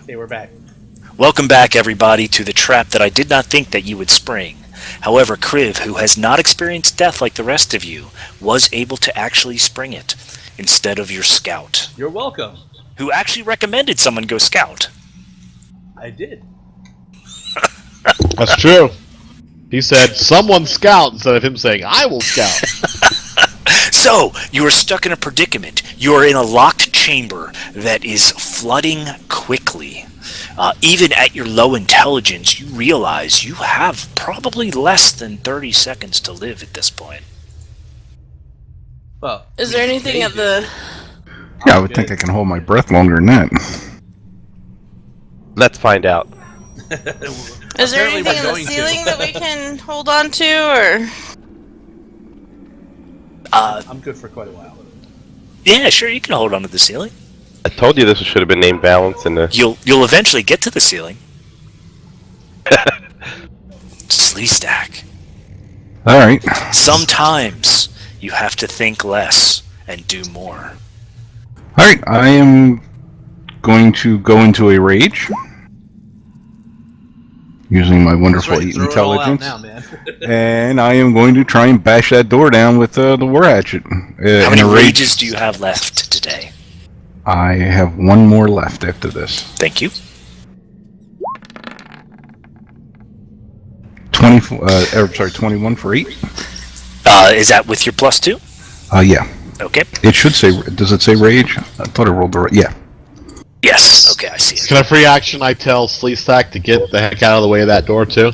Hey, we're back. Welcome back, everybody, to the trap that I did not think that you would spring. However, Kriv, who has not experienced death like the rest of you, was able to actually spring it instead of your scout, You're welcome. who actually recommended someone go scout. I did. That's true. He said, someone scout, instead of him saying, I will scout. So, you are stuck in a predicament. You are in a locked chamber that is flooding quickly. Even at your low intelligence, you realize you have probably less than 30 seconds to live at this point. Well, Is there anything at the... Yeah, I would think I can hold my breath longer than that. Let's find out. Is there Apparently anything we're in the going to. ceiling that we can hold on to, or... I'm good for quite a while. Yeah, sure, you can hold on to the ceiling. I told you this should have been named balance in the... You'll eventually get to the ceiling. Slee stack. Alright. Sometimes you have to think less and do more. Alright, I am going to go into a rage. Using my wonderful That's right, 8 throw it all out intelligence. now, man. And I am going to try and bash that door down with the war hatchet. How many rages do you have left today? I have one more left after this. Thank you. 21 for 8. Is that with your +2? Yeah. Okay. It should say, does it say rage? I thought I rolled the right, yeah. Yes. Okay, I see it. Can I free action I tell Sleestack to get the heck out of the way of that door, too?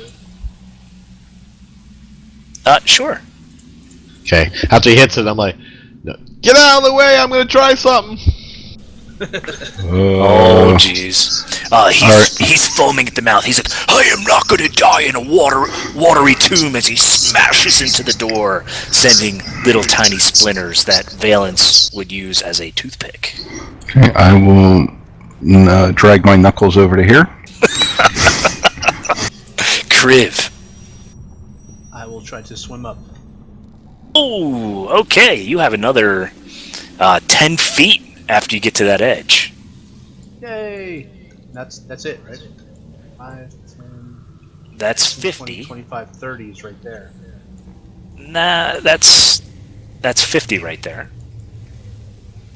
Sure. Okay. After he hits it, I'm like, no, get out of the way, I'm going to try something. Oh, jeez. He's foaming at the mouth. He's like, I am not going to die in a watery tomb, as he smashes into the door, sending little tiny splinters that Valence would use as a toothpick. Okay, I will drag my knuckles over to here. Kriv. I will try to swim up. Oh, okay. You have another 10 feet after you get to that edge. Yay! That's it, right? 5, 10... That's 20, 50. 25, 30 is right there. Nah, that's 50 right there.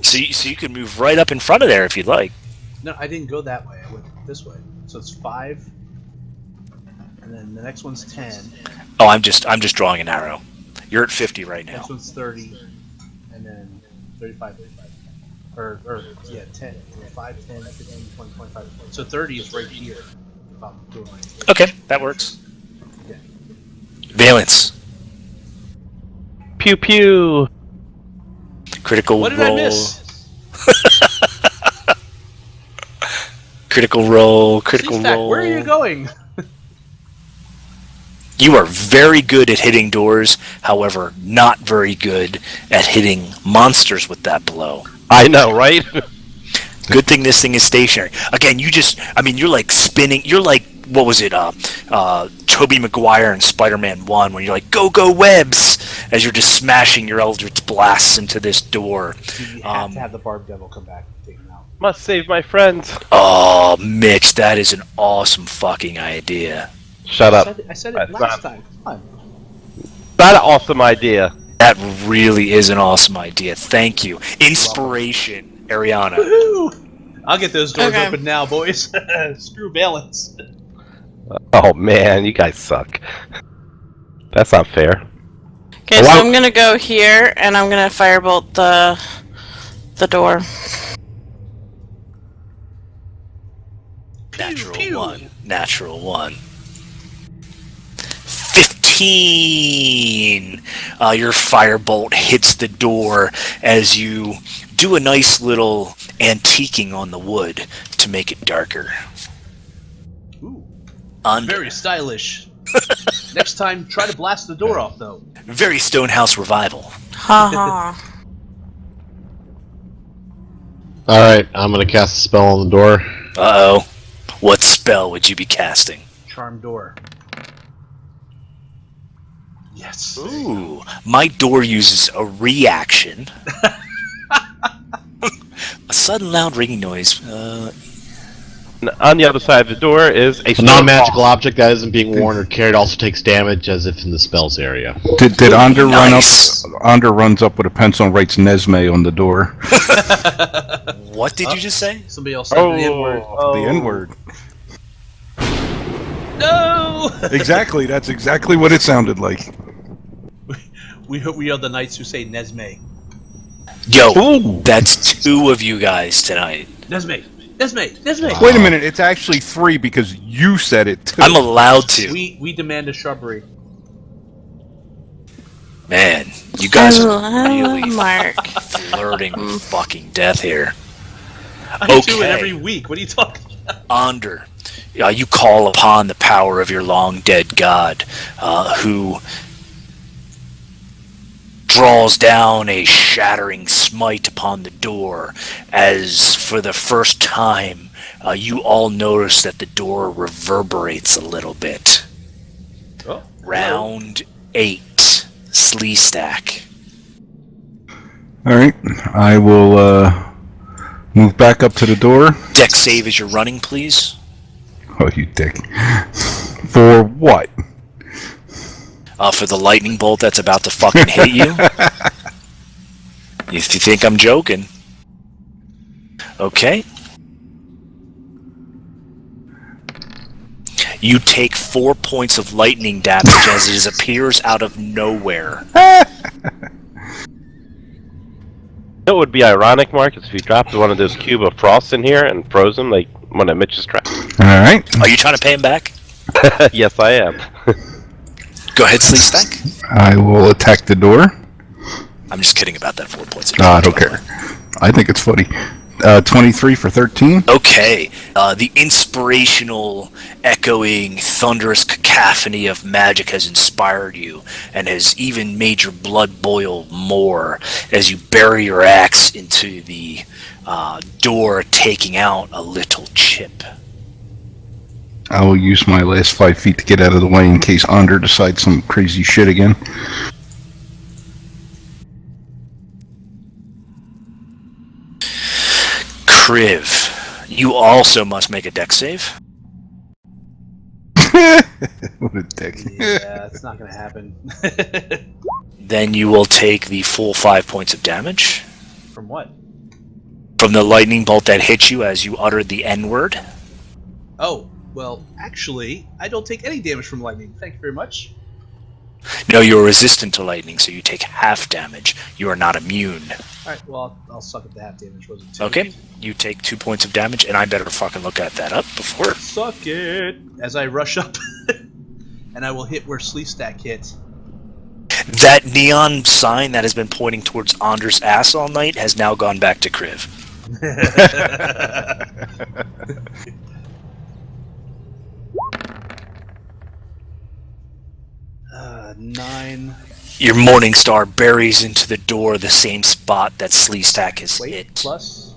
So you can move right up in front of there if you'd like. No, I didn't go that way. I went this way. So it's 5, and then the next one's 10. Oh, I'm just drawing an arrow. You're at 50 right now. Next one's 30, and then 35. Or yeah, 10. 5, 10, 15, 20, 25. So 30 is right here. If I'm doing my... Okay, that works. Yeah. Valence. Pew pew! Critical What did roll. I miss? Critical roll. Critical Sleestack, roll. where are you going? You are very good at hitting doors, however, not very good at hitting monsters with that blow. I know, right? Good thing this thing is stationary. Again, you're like spinning. You're like, what was it? Tobey Maguire in Spider-Man 1, when you're like, go, go, webs, as you're just smashing your Eldritch Blasts into this door. You have to have the Barb Devil come back and take him out. Must save my friends. Oh, Mitch, that is an awesome fucking idea. Shut up. I said it That's last not- time. Come on. Not an awesome idea. That really is an awesome idea. Thank you. Inspiration, Ariana. Woohoo! I'll get those doors Okay. open now, boys. Screw Valence. Oh man, you guys suck. That's not fair. Okay, so I'm gonna go here, and I'm gonna firebolt the door. Natural pew. 1. Natural 1. 15! Your firebolt hits the door as you do a nice little antiquing on the wood to make it darker. Ooh, Under. very stylish. Next time, try to blast the door off, though. Very Stonehouse revival. Ha ha. Alright, I'm going to cast a spell on the door. Uh-oh. What spell would you be casting? Charm door. Yes. Ooh, my door uses a reaction. A sudden loud ringing noise. On the other side of the door is a A non-magical object that isn't being worn or carried also takes damage as if in the spells area. Did Ander Nice. run up? Ander runs up with a pencil and writes Nesme on the door. What did you just say? Somebody else said the N-word. The N-word. No! Exactly. That's exactly what it sounded like. We are the knights who say Nesme. Yo, Ooh. that's 2 of you guys tonight. Nesme! Nesme! Nesme! Wait a minute. It's actually 3 because you said it too. I'm allowed to. We demand a shrubbery. Man, you guys are Hello, really Mark. flirting with fucking death here. I do it Okay. every week. What are you talking about? Ander, you call upon the power of your long-dead god, who draws down a shattering smite upon the door, as for the first time, you all notice that the door reverberates a little bit. Oh, Round 8, Slee Stack. All right. I will move back up to the door. Deck save as you're running, please. Oh, you dick. For what? For the lightning bolt that's about to fucking hit you. If you think I'm joking. Okay. You take 4 points of lightning damage as it appears out of nowhere. It would be ironic, Marcus, if you dropped one of those cube of frost in here and froze them like one of Mitch's traps. All right. Are you trying to pay him back? Yes, I am. Go ahead, Slee Stack. I will attack the door. I'm just kidding about that 4 points of I damage. don't by the care. way. I think it's funny. 23 for 13. Okay, the inspirational, echoing, thunderous cacophony of magic has inspired you and has even made your blood boil more as you bury your axe into the door, taking out a little chip. I will use my last 5 feet to get out of the way in case Ander decides some crazy shit again. Kriv, you also must make a dex save. What a dick. Yeah, it's not gonna happen. Then you will take the full 5 points of damage From what? from the lightning bolt that hit you as you uttered the N-word. Oh, well, actually, I don't take any damage from lightning. Thank you very much. No, you're resistant to lightning, so you take half damage. You are not immune. Alright, well, I'll suck at the half damage. Was it 2? Okay, you take 2 points of damage, and I better fucking look at that up before. Suck it! As I rush up, and I will hit where Slee Stack hit. That neon sign that has been pointing towards Anders' ass all night has now gone back to Kriv. 9. Your morning star buries into the door the same spot that Slee Stack has Wait, hit. plus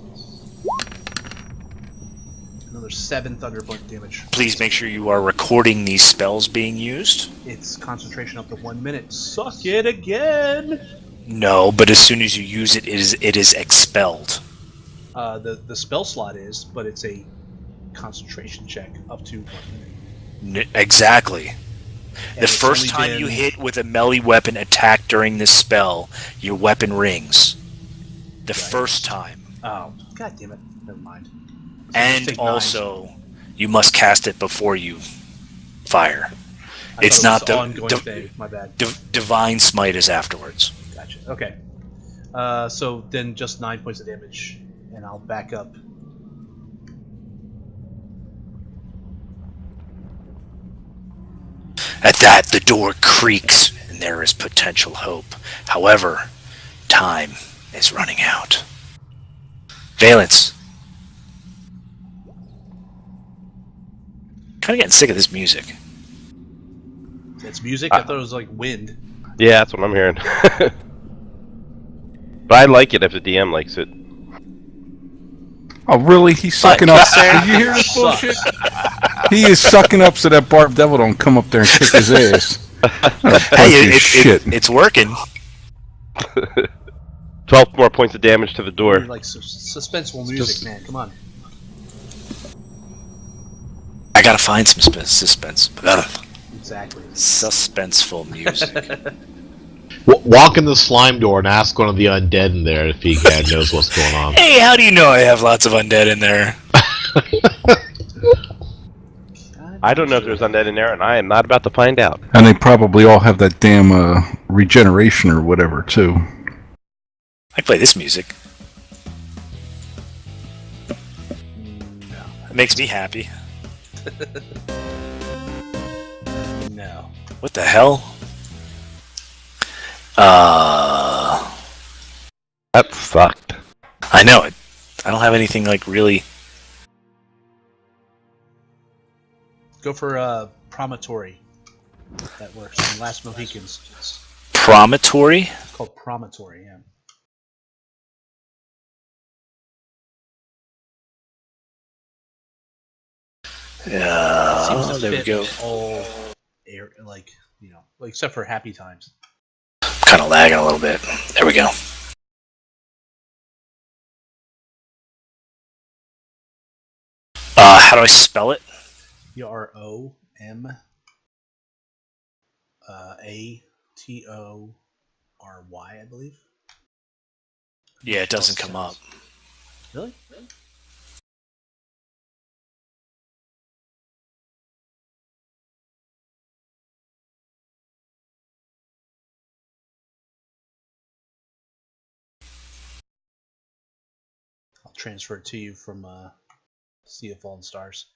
another 7 thunderbolt damage. Please make sure you are recording these spells being used. It's concentration up to 1 minute. Suck it again! No, but as soon as you use it, it is expelled. The spell slot is, but it's a concentration check up to 1 minute. Exactly. The it's first only time you been- hit with a melee weapon attack during this spell, your weapon rings. The first time. Oh, god damn it. Never mind. So just And take 9. also, you must cast it before you fire. I It's thought it was not the ongoing thing. My bad. divine smite is afterwards. Gotcha. Okay. So then just 9 points of damage, and I'll back up. At that, the door creaks, and there is potential hope. However, time is running out. Valence. Kind of getting sick of this music. It's music. I thought it was like wind. Yeah, that's what I'm hearing. But I like it if the DM likes it. Oh, really? He's sucking up. Did you hear this bullshit? He is sucking up so that Barb Devil don't come up there and kick his ass. Hey, Shit. it's working. 12 more points of damage to the door. Like suspenseful music, man. Come on. I gotta find some suspense. Exactly. Suspenseful music. Walk in the slime door and ask one of the undead in there if he knows what's going on. Hey, how do you know I have lots of undead in there? I don't know if there's undead in there, and I am not about to find out. And they probably all have that damn regeneration or whatever, too. I can play this music. No. It makes me happy. No. What the hell? That sucked. I know it. I don't have anything like really. Go for Promontory. That works. And Last Mohicans. Promontory? It's called Promontory, yeah. Seems to There we fit go. all like except for Happy Times. Kind of lagging a little bit. There we go. How do I spell it? Romoatory, I believe. Yeah, it doesn't come up. Really? I'll transfer it to you from Sea of Fallen Stars.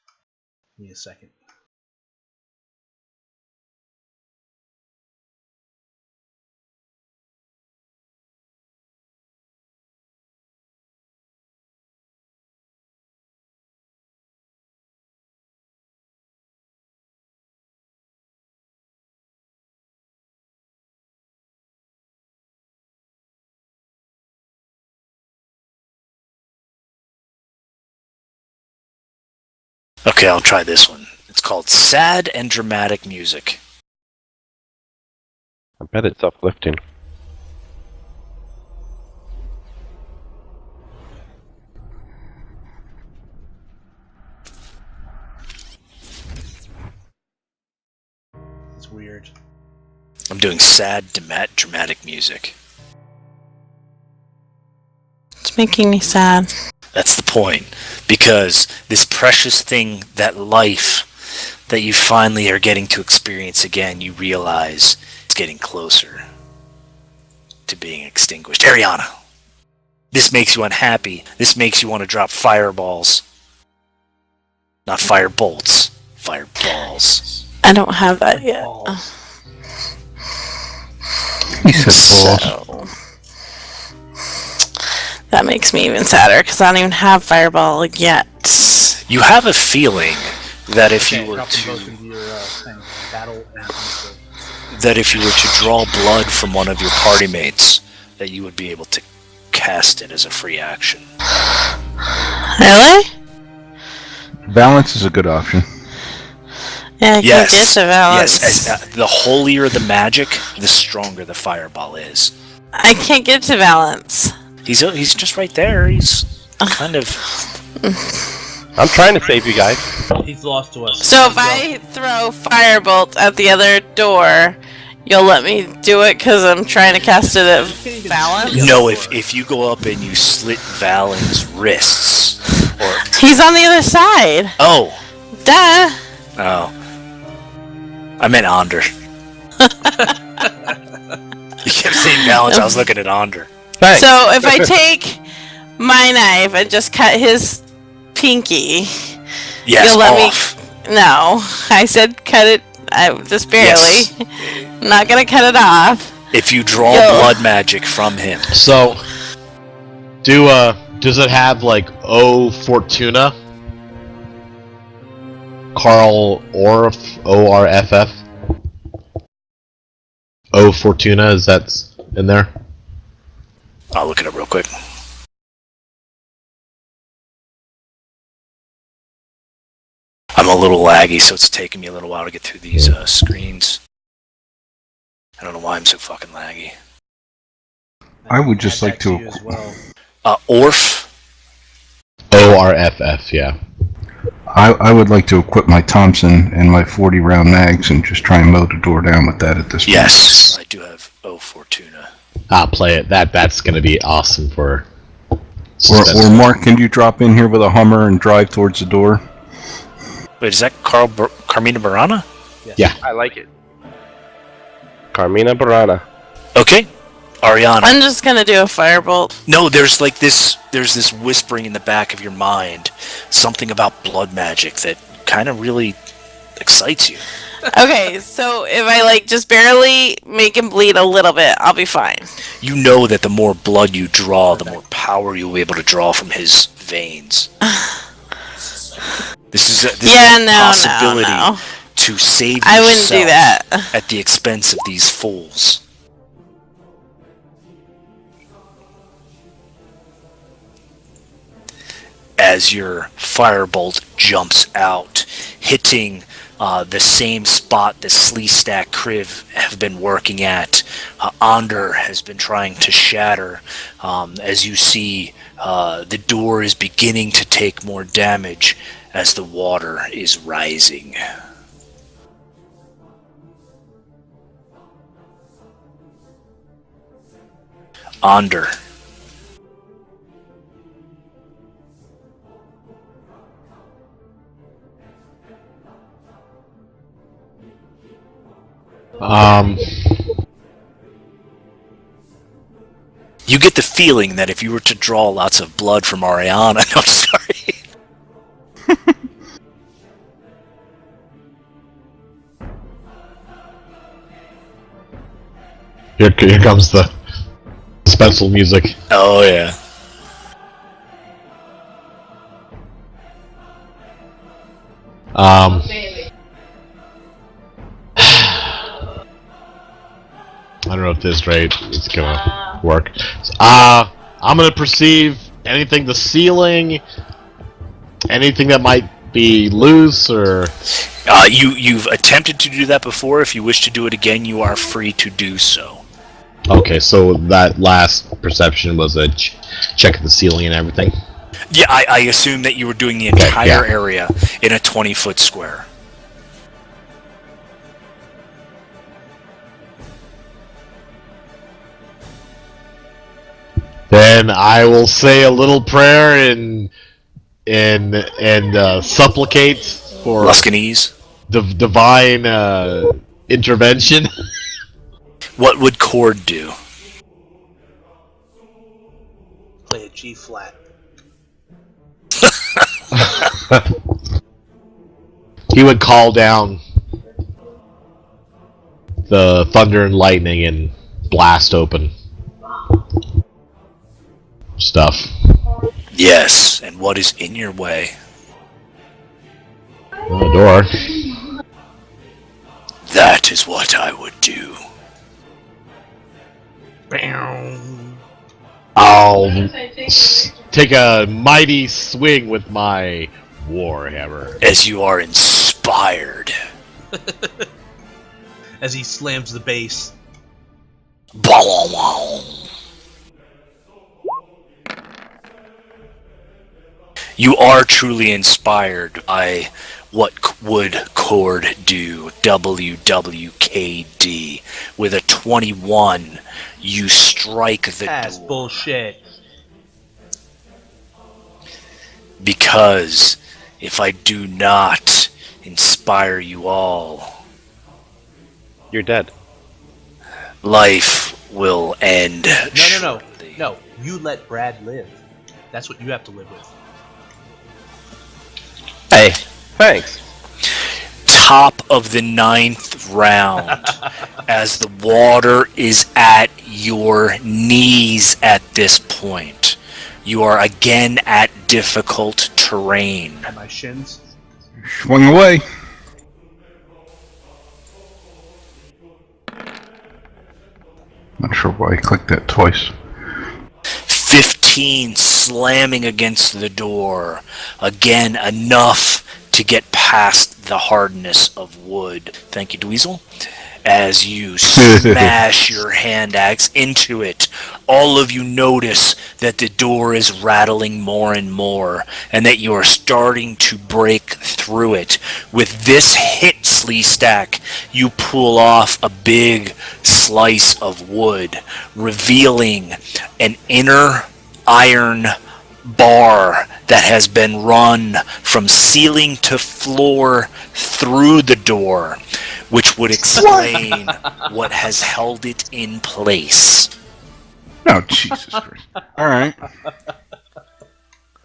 Give me a second. Okay, I'll try this one. It's called Sad and Dramatic Music. I bet it's uplifting. It's weird. I'm doing sad, dramatic music. It's making me sad. That's the point. Because this precious thing, that life that you finally are getting to experience again, you realize it's getting closer to being extinguished. Ariana, this makes you unhappy. This makes you want to drop fireballs. Not fire bolts. Fireballs. I don't have that yet. Balls. He said balls. So that makes me even sadder because I don't even have Fireball yet. You have a feeling that if Okay, you were drop them both to into your thing. Battle and Unfilled. that if you were to draw blood from one of your party mates, that you would be able to cast it as a free action. Really? Balance is a good option. Yeah, I Yes. can get to Valence. Yes. The holier the magic, the stronger the fireball is. I can't get to Valence. He's just right there. He's kind of. I'm trying to save you guys. He's lost to us. So if I throw Firebolt at the other door, you'll let me do it because I'm trying to cast it at Valence? No, if you go up and you slit Valen's wrists, or He's on the other side. oh, I meant Onder. You kept saying Valens. I was looking at Onder. Thanks. So if I take my knife and just cut his pinky, Yes, you'll let off. me. No, I said cut it. Just barely. Yes. I'm not gonna cut it off. If you draw Yo. blood magic from him. So, does it have like O Fortuna? Carl Orff, ORFF? O Fortuna, is that in there? I'll look it up real quick. I'm a little laggy, so it's taking me a little while to get through these screens. I don't know why I'm so fucking laggy. I would just Add like that to you as well. Orf. ORFF, yeah. I would like to equip my Thompson and my 40 round mags and just try and mow the door down with that at this point. Yes, I do have O Fortuna. I'll play it. That's gonna be awesome for. Or Mark, can you drop in here with a Hummer and drive towards the door? Wait, is that Carmina Burana? Yes. Yeah. I like it. Carmina Burana. Okay, Ariana. I'm just gonna do a firebolt. No, there's this whispering in the back of your mind, something about blood magic that kind of really excites you. Okay, so if I just barely make him bleed a little bit, I'll be fine. You know that the more blood you draw, the more power you'll be able to draw from his veins. This is a possibility no. to save yourself I wouldn't do that. at the expense of these fools. As your firebolt jumps out, hitting the same spot that Sleestack Kriv have been working at. Onder has been trying to shatter. As you see, the door is beginning to take more damage as the water is rising. Onder. You get the feeling that if you were to draw lots of blood from Ariana, no, I'm sorry. Here comes the suspenseful music. Oh yeah. I don't know if this rate is gonna work. I'm gonna perceive anything, the ceiling, anything that might be loose or. You've attempted to do that before. If you wish to do it again, you are free to do so. Okay, so that last perception was a check at the ceiling and everything. Yeah, I assume that you were doing the entire yeah. area in a 20-foot square. Then I will say a little prayer and supplicate for Luscanese. Divine intervention. What would Cord do? Play a G flat. He would call down the thunder and lightning and blast open stuff. Yes, and what is in your way? The door. That is what I would do. I'll take a mighty swing with my warhammer. As you are inspired. As he slams the base. You are truly inspired by what would Cord do, WWKD. With a 21, you strike the That's door. bullshit. Because if I do not inspire you all, You're dead. life will end. No. shortly. No, you let Brad live. That's what you have to live with. Hey, thanks. Top of the 9th round, as the water is at your knees at this point. You are again at difficult terrain. On my shins. Swing away. Not sure why I clicked that twice. 15 slamming against the door. Again, enough to get past the hardness of wood. Thank you, Dweezil. as you smash your hand axe into it, all of you notice that the door is rattling more and more, and that you are starting to break through it. With this hit, Sleestack, you pull off a big slice of wood, revealing an inner iron bar that has been run from ceiling to floor through the door, which would explain what has held it in place. Oh, Jesus Christ. All right.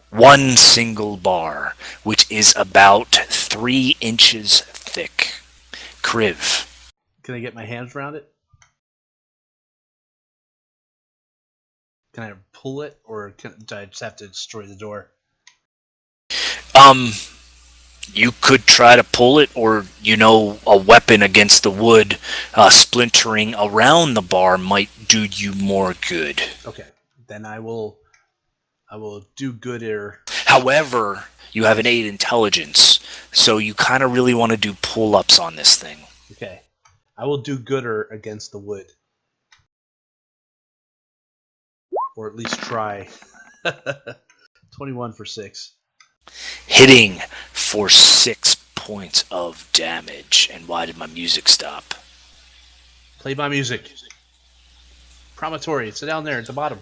One single bar, which is about 3 inches thick. Kriv. Can I get my hands around it? Can I pull it, or do I just have to destroy the door? You could try to pull it, or, a weapon against the wood splintering around the bar might do you more good. Okay, then I will do good here. However, you have an 8 intelligence, so you kind of really want to do pull-ups on this thing. Okay, I will do gooder against the wood. Or at least try. 21 for 6. Hitting for 6 points of damage. And why did my music stop? Play my music. Promontory, it's down there at the bottom.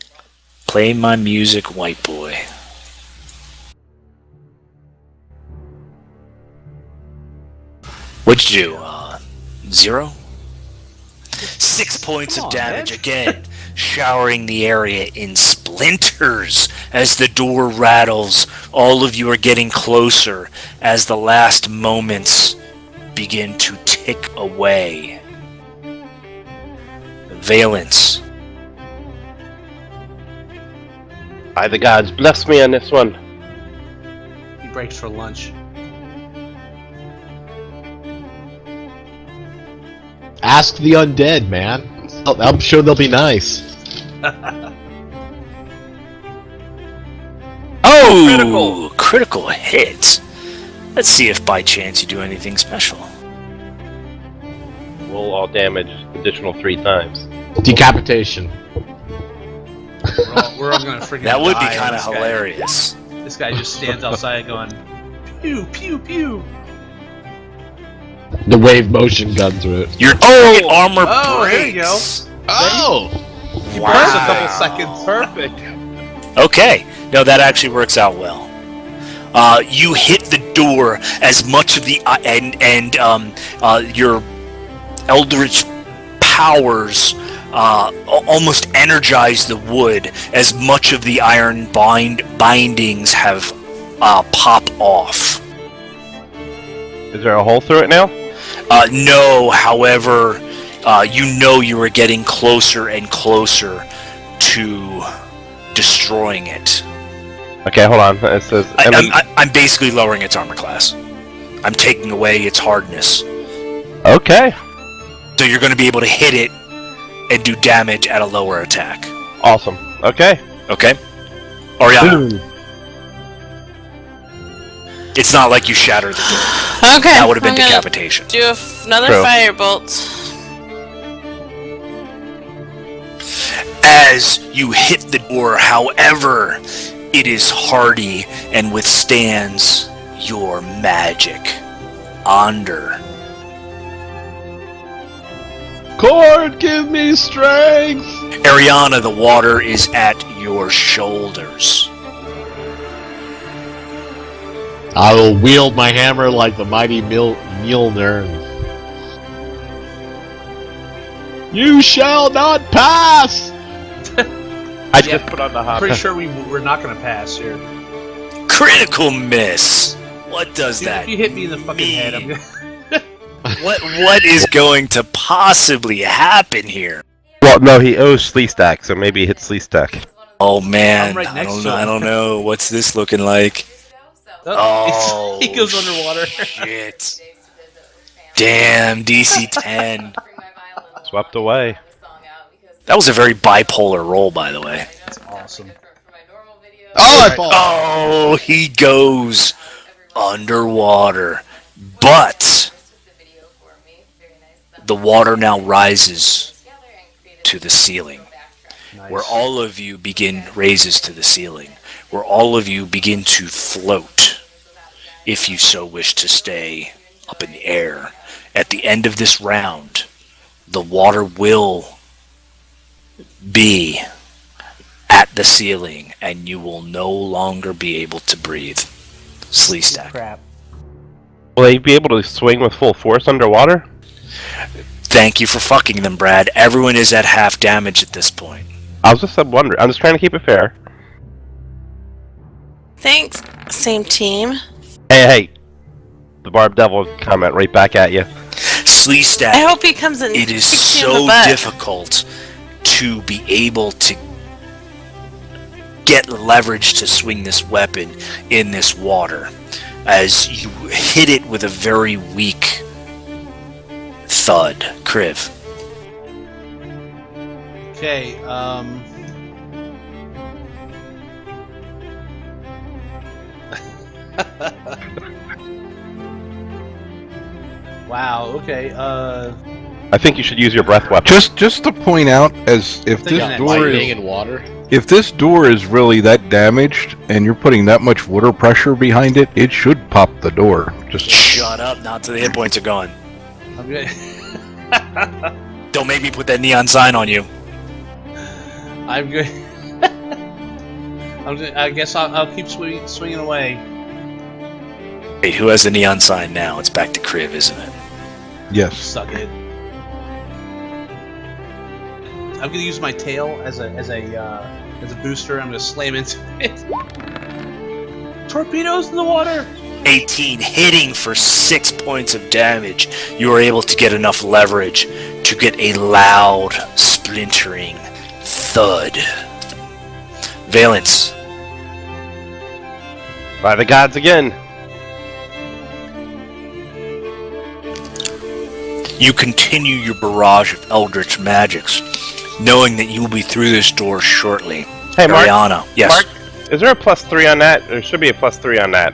Play my music, white boy. What'd you do? 0? 6 points of damage again, showering the area in splinters as the door rattles. All of you are getting closer as the last moments begin to tick away. Valence. By the gods, bless me on this one. He breaks for lunch. Ask the undead, man. I'm sure they'll be nice. Oh, critical hit. Let's see if by chance you do anything special. Roll all damage additional 3 times. Decapitation. We're all gonna freaking That would be die kind of this guy. hilarious. This guy just stands outside going, pew, pew, pew. The wave motion gun through it. Your target armor Oh, breaks. there you go. Oh! Burns a couple seconds. Perfect. Okay, no, that actually works out well. You hit the door as much of the your eldritch powers almost energize the wood as much of the iron bindings have pop off. Is there a hole through it now? No, however, you are getting closer and closer to destroying it. Okay, hold on. It says... I'm basically lowering its armor class. I'm taking away its hardness. Okay. So you're going to be able to hit it and do damage at a lower attack. Awesome. Okay. Okay? Oriana. It's not like you shattered the door. Okay. That would have been I'm gonna decapitation. Do another True. firebolt. As you hit the door, however, it is hardy and withstands your magic. Onder. Cord, give me strength! Ariana, the water is at your shoulders. I will wield my hammer like the mighty Mjolnir. You shall not pass! I just put on the hot. Pretty sure we're not gonna pass here. Critical miss. What does Dude, that if you hit me in the fucking head, I'm gonna... What is going to possibly happen here? Well, no, he owes Sleestack, so maybe he hits Sleestack. Oh man, I'm right next to I him. don't know. What's this looking like? Oh, he goes underwater. Shit. Damn, DC 10. Swept away. That was a very bipolar roll, by the way. That's awesome. Oh, I fall! Oh, he goes underwater. But The water now rises to the ceiling, Nice. where all of you raises to the ceiling, where all of you begin to float, if you so wish to stay up in the air. At the end of this round, the water will be at the ceiling, and you will no longer be able to breathe. Sleestack. Crap. Will they be able to swing with full force underwater? Thank you for fucking them, Brad. Everyone is at half damage at this point. I was just wondering. I'm just trying to keep it fair. Thanks, same team. Hey. The Barb Devil comment right back at you. Sleestack. I hope he comes in. It is kicks you in the so butt. difficult to be able to get leverage to swing this weapon in this water, as you hit it with a very weak thud. Kriv. Okay, wow, okay, I think you should use your breath weapon. Just to point out, as if Think this on it. door Lightning is and water. if this door is really that damaged and you're putting that much water pressure behind it, it should pop the door. Just Shut up, not till the hit points are gone. I'm good. Don't make me put that neon sign on you. I'm good. I guess I'll keep swinging away. Wait, who has the neon sign now? It's back to Kriv, isn't it? yes. Suck it. I'm gonna use my tail as a booster. I'm gonna slam into it. Torpedoes in the water. 18, hitting for 6 points of damage. You are able to get enough leverage to get a loud, splintering thud. Valence. By the gods again. You continue your barrage of eldritch magics, knowing that you will be through this door shortly. Hey, Mark. Ariana. Yes. Mark, is there a +3 on that? There should be a +3 on that.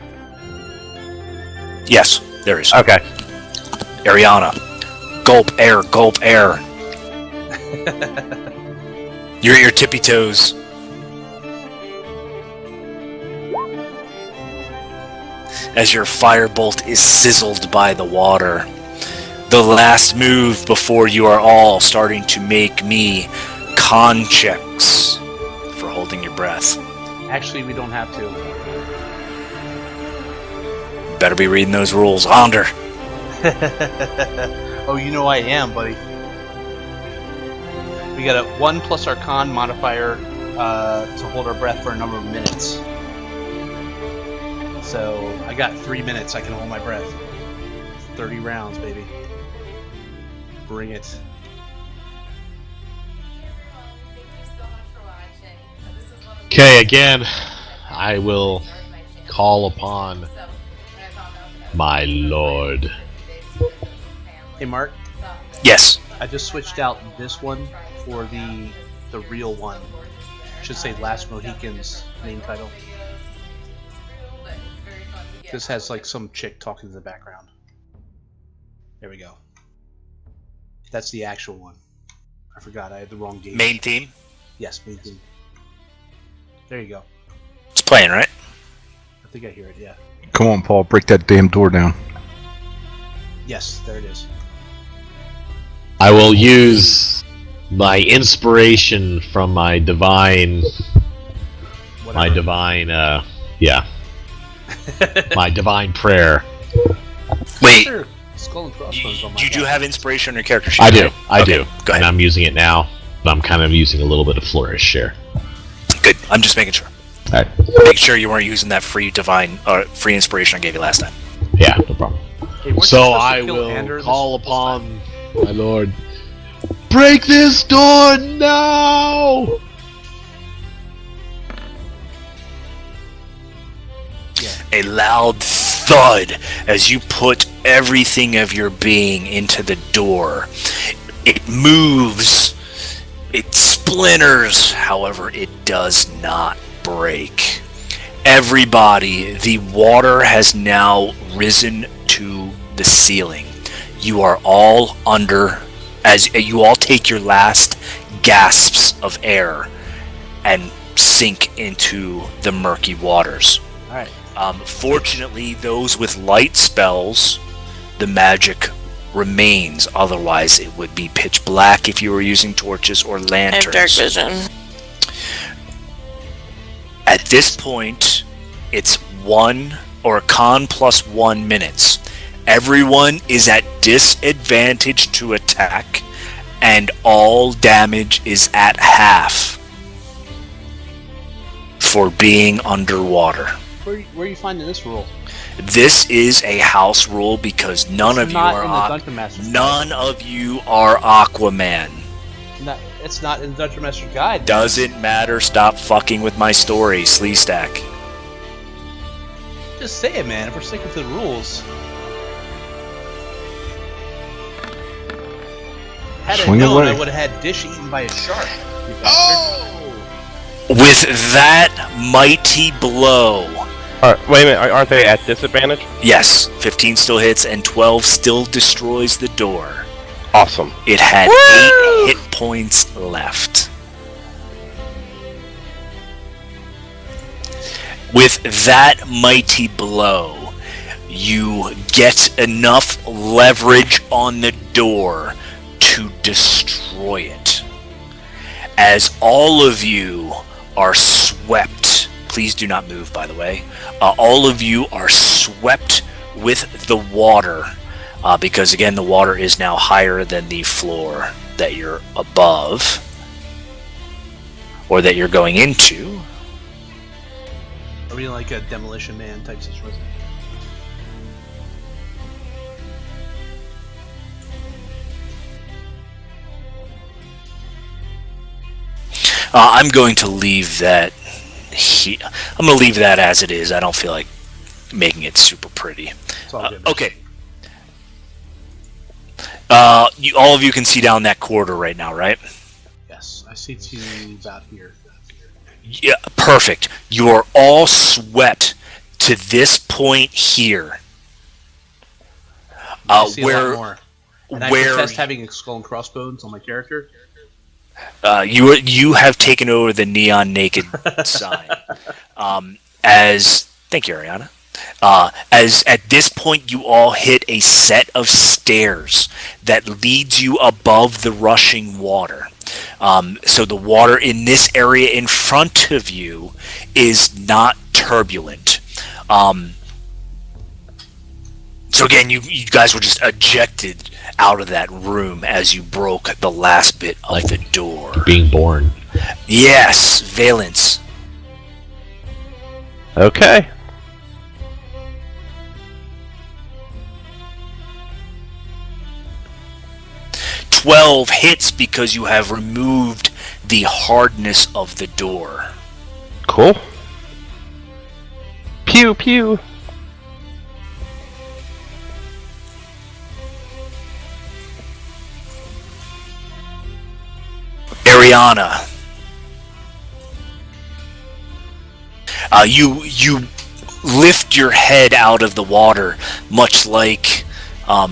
Yes, there is. Okay. Ariana. Gulp air, gulp air. You're at your tippy toes. As your firebolt is sizzled by the water. The last move before you are all starting to make me con checks for holding your breath. Actually, we don't have to. Better be reading those rules. Onder. Oh, you know I am, buddy. We got a 1 plus our con modifier to hold our breath for a number of minutes. So I got 3 minutes. I can hold my breath. 30 rounds, baby. Bring it. Okay, again, I will call upon my lord. Hey, Mark. Yes. I just switched out this one for the real one. Should say Last Mohican's main title. This has like some chick talking in the background. There we go. That's the actual one. I forgot, I had the wrong game. Main theme. Yes, main theme. There you go. It's playing, right? I think I hear it, yeah. Come on, Paul, break that damn door down. Yes, there it is. I will use my inspiration from my divine, my divine prayer. Wait. Sure. Skull and crossbones on my You do back. have inspiration on your character sheet. I do, right? I Okay, do, Go ahead. and I'm using it now. But I'm kind of using a little bit of flourish here. Good. I'm just making sure. All right. Make sure you weren't using that free divine or free inspiration I gave you last time. Yeah, no problem. Hey, weren't you So supposed to I kill will Ander call this upon my lord. Break this door now! A loud thud as you put everything of your being into the door. It moves. It splinters. However, it does not break. Everybody, the water has now risen to the ceiling. You are all under as you all take your last gasps of air and sink into the murky waters. Alright. Fortunately, those with light spells, the magic remains. Otherwise, it would be pitch black if you were using torches or I have lanterns. dark vision. At this point, it's con plus 1 minutes. Everyone is at disadvantage to attack, and all damage is at half for being underwater. Where are you finding this rule? This is a house rule because none of you are Aquaman. No, it's not in the Dungeon Master Guide. Doesn't matter. Stop fucking with my story, Sleestack. Just say it, man. If we're sticking to the rules. Had I Swing known, away. I would have had Dish eaten by a shark. With that mighty blow, Wait a minute, aren't they at disadvantage? yes, 15 still hits and 12 still destroys the door. Awesome. It had Woo! 8 hit points left. With that mighty blow, you get enough leverage on the door to destroy it. As all of you are swept, please do not move, by the way. All of you are swept with the water, because again, the water is now higher than the floor that you're above, or that you're going into. Are we like a Demolition Man type situation? I'm going to leave that. I'm going to leave that as it is. I don't feel like making it super pretty. It's all good. Okay. All of you can see down that corridor right now, right? Yes, I see to about here. Yeah, perfect. You are all swept to this point here. I see a lot where more. And I where protest having a skull and crossbones on my character. you have taken over the neon naked sign. Thank you, Ariana. As at this point you all hit a set of stairs that leads you above the rushing water. So the water in this area in front of you is not turbulent. So again, you guys were just ejected out of that room as you broke the last bit of the door. Being born. Yes, Valence. Okay. "12 hits because you have removed the hardness of the door. Cool. Pew pew. Ariana. You lift your head out of the water, much like, I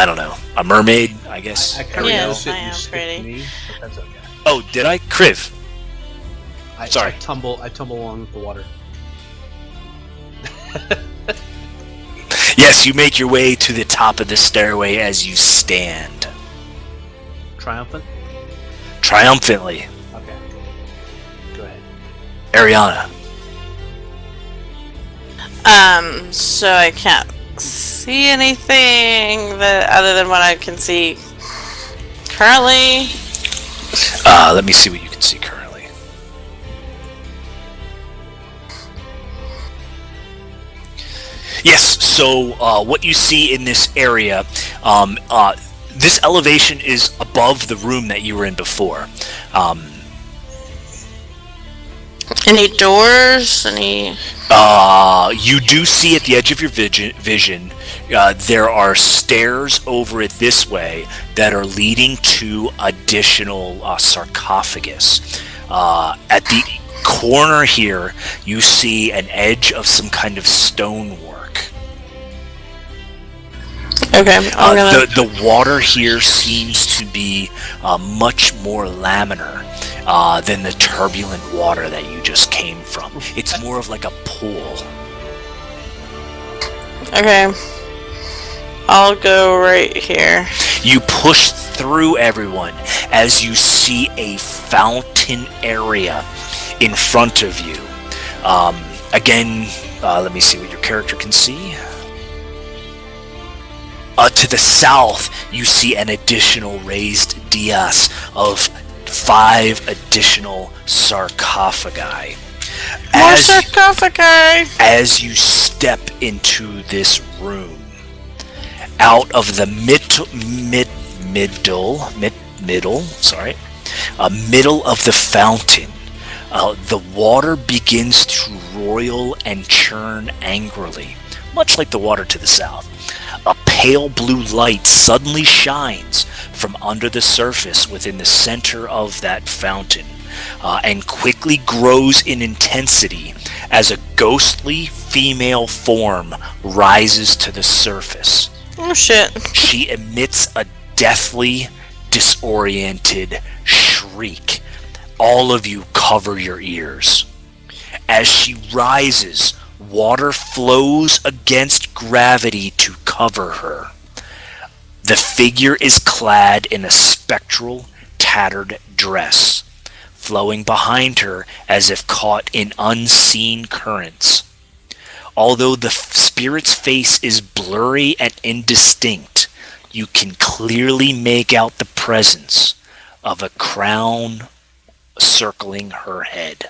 don't know, a mermaid, I guess. I kind of Yes, noticed it I and am skipped pretty. me, but that's okay. Oh, did I? Kriv. Sorry. I tumble along with the water. Yes, you make your way to the top of the stairway as you stand. Triumphant? Triumphantly. Okay. Go ahead. Ariana. So I can't see anything that other than what I can see currently. Let me see what you can see currently. Yes, so what you see in this area, this elevation is above the room that you were in before. Any doors? Any? You do see at the edge of your vision, there are stairs over it this way that are leading to additional sarcophagus. At the corner here, you see an edge of some kind of stonework. Okay, I'm gonna. The water here seems to be much more laminar than the turbulent water that you just came from. It's more of like a pool. Okay. I'll go right here. You push through everyone as you see a fountain area in front of you. Again, let me see what your character can see. To the south, you see an additional raised dais of 5 additional sarcophagi. More sarcophagi! As you step into this room, out of the middle of the fountain, the water begins to roil and churn angrily, much like the water to the south. A pale blue light suddenly shines from under the surface within the center of that fountain, and quickly grows in intensity as a ghostly female form rises to the surface. Oh shit. She emits a deathly, disoriented shriek. All of you cover your ears. As she rises, water flows against gravity to cover her. The figure is clad in a spectral, tattered dress, flowing behind her as if caught in unseen currents. Although the spirit's face is blurry and indistinct, you can clearly make out the presence of a crown circling her head,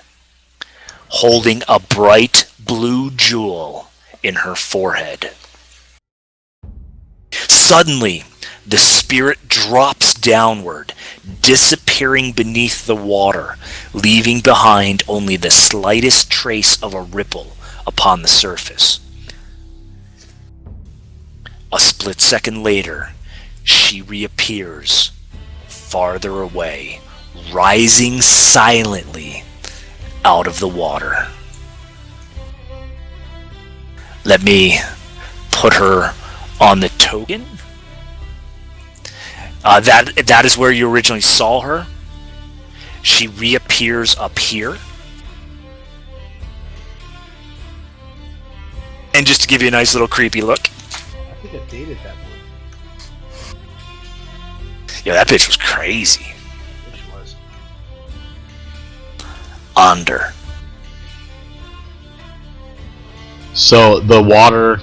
holding a bright blue jewel in her forehead. Suddenly, the spirit drops downward, disappearing beneath the water, leaving behind only the slightest trace of a ripple upon the surface. A split second later, she reappears, farther away, rising silently out of the water. Let me put her on the token. That is where you originally saw her. She reappears up here. And just to give you a nice little creepy look. I think I dated that one. Yeah, that bitch was crazy. Which was. Under. So the water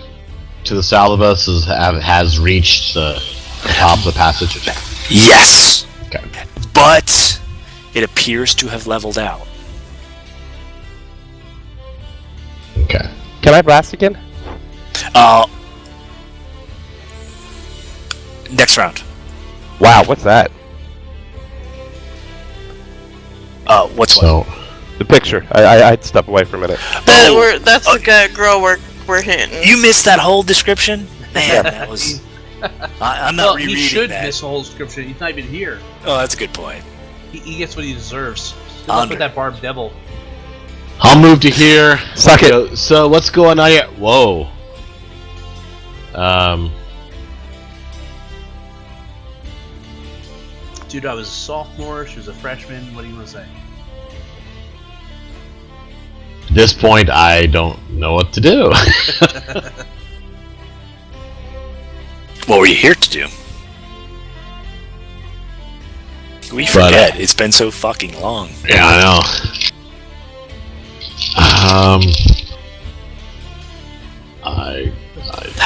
to the south of us has reached the top of the passage? Yes. Okay. But it appears to have leveled out. Okay. Can I blast again? Next round. Wow, what's that? What's So The picture. I'd step away for a minute. That's the girl we're hitting. You missed that whole description? Man, that was... I'm not Well, rereading he should that. miss the whole description. He's not even here. Oh, that's a good point. He gets what he deserves. Good luck with that barbed devil. I'll move to here. Suck it. So what's going on here? Whoa. Dude, I was a sophomore. She was a freshman. What do you want to say? At this point, I don't know what to do. What were you here to do? We forget. It's been so fucking long. Yeah, I know. I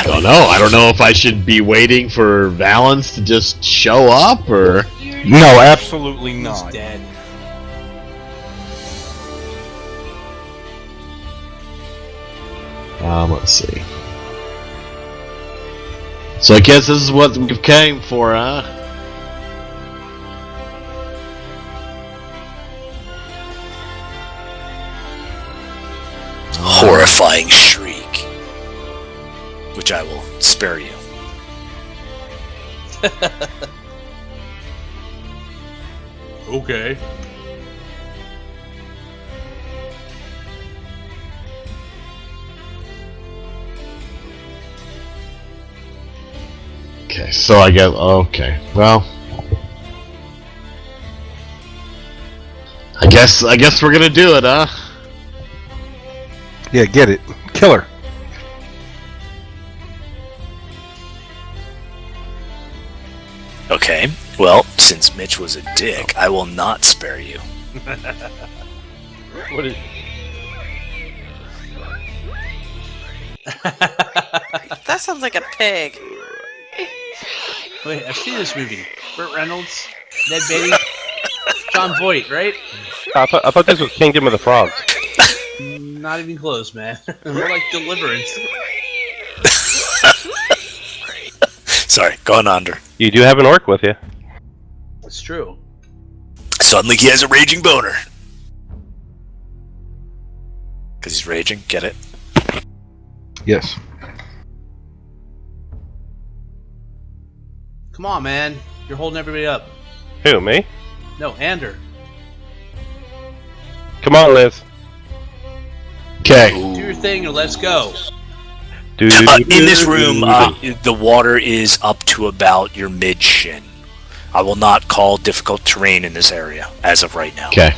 don't know. I don't know if I should be waiting for Valance to just show up, or... No, absolutely He's not. dead. Let's see. So I guess this is what we came for, huh? Horrifying shriek. Which I will spare you. Okay. Okay, so I get... Okay, well... I guess we're gonna do it, huh? Yeah, get it. Kill her. Okay, well, since Mitch was a dick, I will not spare you. What is? That sounds like a pig. Wait, I've seen this movie. Burt Reynolds, Ned Beatty, John Voight, right? I thought this was Kingdom of the Frogs. Not even close, man. More like Deliverance. Sorry, go on under. You do have an orc with you. It's true. Suddenly he has a raging boner. Because he's raging, get it? Yes. Come on, man. You're holding everybody up. Who, me? No, Ander. Come on, Liz. Okay. Do your thing or let's go. In this room, the water is up to about your mid-shin. I will not call difficult terrain in this area, as of right now. Okay.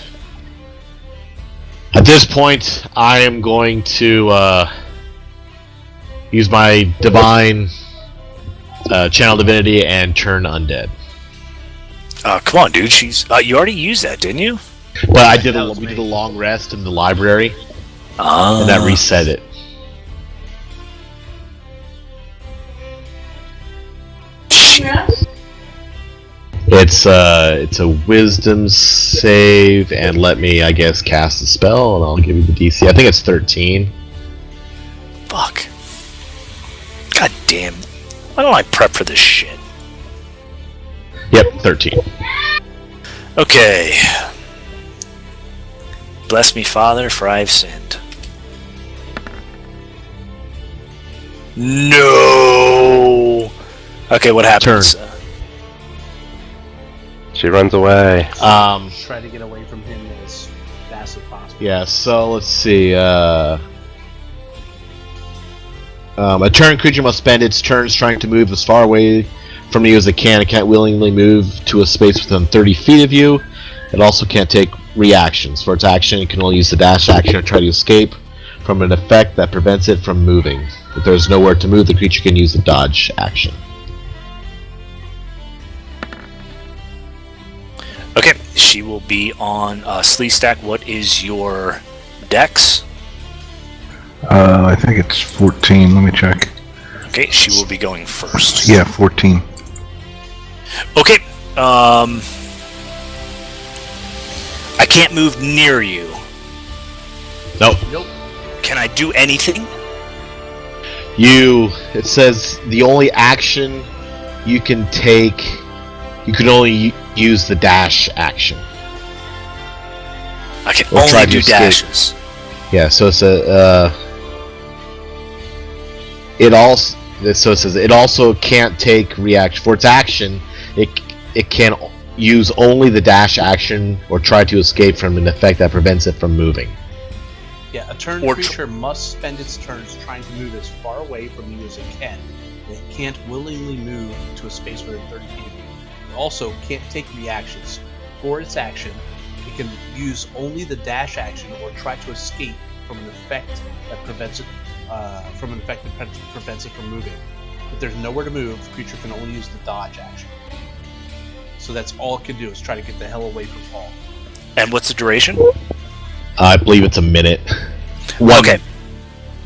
At this point, I am going to use my divine channel divinity and turn undead. Come on, dude. You already used that, didn't you? Well, we me. did a long rest in the library, Ah. and that reset it. It's a wisdom save, and let me, I guess, cast a spell, and I'll give you the DC. I think it's 13. Fuck. God damn. Why don't I prep for this shit? Yep, 13. Okay. Bless me, Father, for I have sinned. No. Okay, what happens? She runs away. Try to get away from him as fast as possible. Yeah, so let's see. A turn creature must spend its turns trying to move as far away from you as it can. It can't willingly move to a space within 30 feet of you. It also can't take reactions. For its action, it can only use the dash action to try to escape from an effect that prevents it from moving. If there's nowhere to move, the creature can use the dodge action. Okay, she will be on Sleestack. What is your dex? I think it's 14. Let me check. Okay, she will be going first. Yeah, 14. Okay, I can't move near you. Nope. Nope. Can I do anything? It says the only action you can take, you can only use the dash action. I can Or try only to do escape. dashes. Yeah, so it's it says it also can't take reaction. For its action, it can use only the dash action or try to escape from an effect that prevents it from moving. Yeah, a turn creature must spend its turns trying to move as far away from you as it can. It can't willingly move to a space within 30 feet of you. It also can't take reactions. For its action, it can use only the dash action or try to escape from an effect that prevents it from moving. If there's nowhere to move, the creature can only use the dodge action. So that's all it can do is try to get the hell away from Paul. And what's the duration? I believe it's a minute. Okay.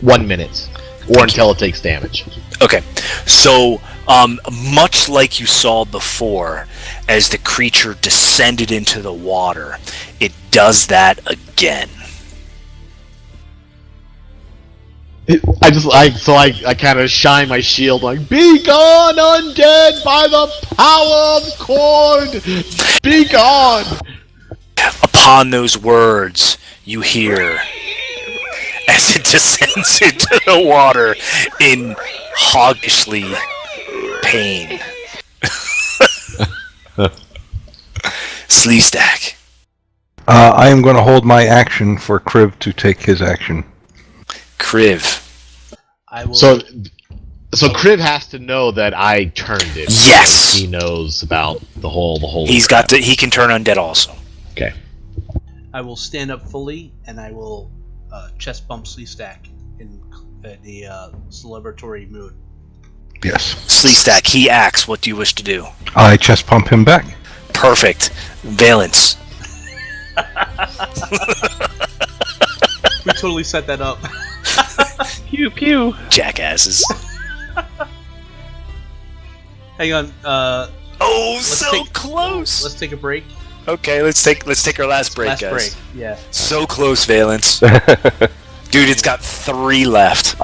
1 minute. Or until it takes damage. Okay, so much like you saw before, as the creature descended into the water, it does that again. I kind of shine my shield like, "Be gone, undead, by the power of Cord! Be gone!" Upon those words, you hear, as it descends into the water in hoggishly pain. Sleestack. I am going to hold my action for Kriv to take his action. Kriv. I will. So, So Kriv has to know that I turned it. Yes. He knows about the whole. He can turn undead also. Okay. I will stand up fully, and I will chest bump Sleestack in the celebratory mood. Yes. Sleestack, he acts. What do you wish to do? I chest pump him back. Perfect. Valence. We totally set that up. Pew pew. Jackasses. Hang on. Close. Let's take a break. Okay, let's take our last break, guys. Last break. Yeah. So close, Valence. Dude, it's got 3 left.